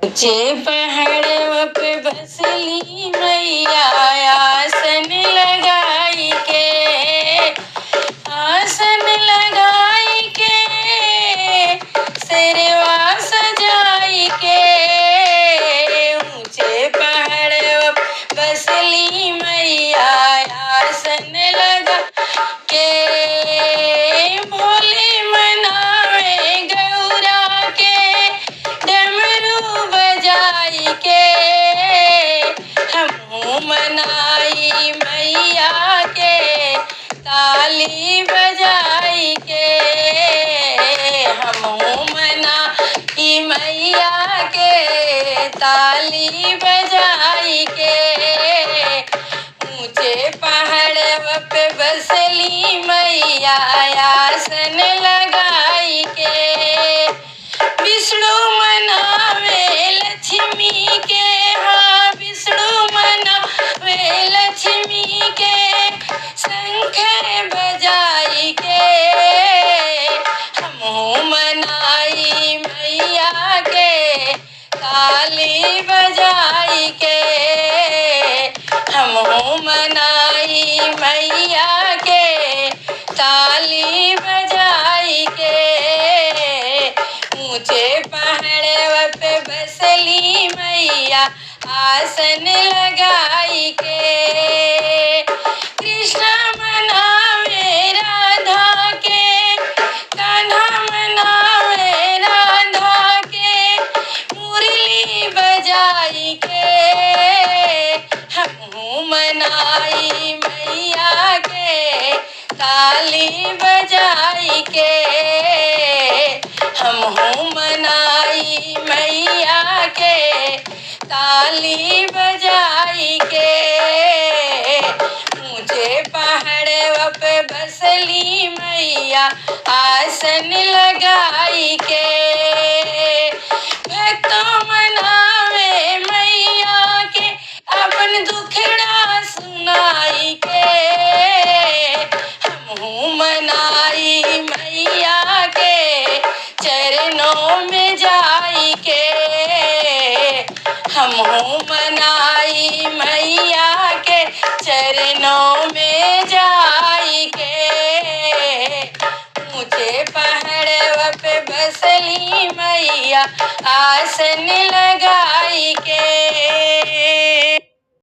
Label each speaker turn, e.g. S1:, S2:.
S1: ऊंचे पहाड़ों पे बसली मैया आसन लगाई के, आसन लगाई के, सिरवा सजाई के। ऊंचे पहाड़ों पे बसली मैया आसन लगा के, भोले मनावे गौरा के डमरू बजाई के। हमहू मनाई मैया के ताली बजाई के, हमहू मनाई मैया के ताली बजाई के। ऊंचे पहाड़ पे बसली मैया आसन लगाई के, विष्णु मनावे लक्ष्मी के, हाँ विष्णु मनावे लक्ष्मी के शंख बजाई के। हमहू मनाई मैया के ताली बजाई के, हमहू मनाई मैया के ताली बजाई के। ऊंचे पहाड़ पे बसली मैया आसन लगाई के, कृष्ण मनावे राधा के, कान्हा मनावे राधा के मुरली बजाई के। हमहू मनाई मैया के ताली बजाई के, हमहू मनाई मैया के ताली बजाई के। ऊंचे पहाड़ पे बसली मैया आसन लगाई के, भक्तों मनावे मैया के अपन दुखड़ा सुनाई के। हमहू मनाई मैया के चरणों में जाई के, हमहू मनाई मैया के चरणों में जाई के। ऊंचे पहाड़ पे बसली मैया आसन लगाई के,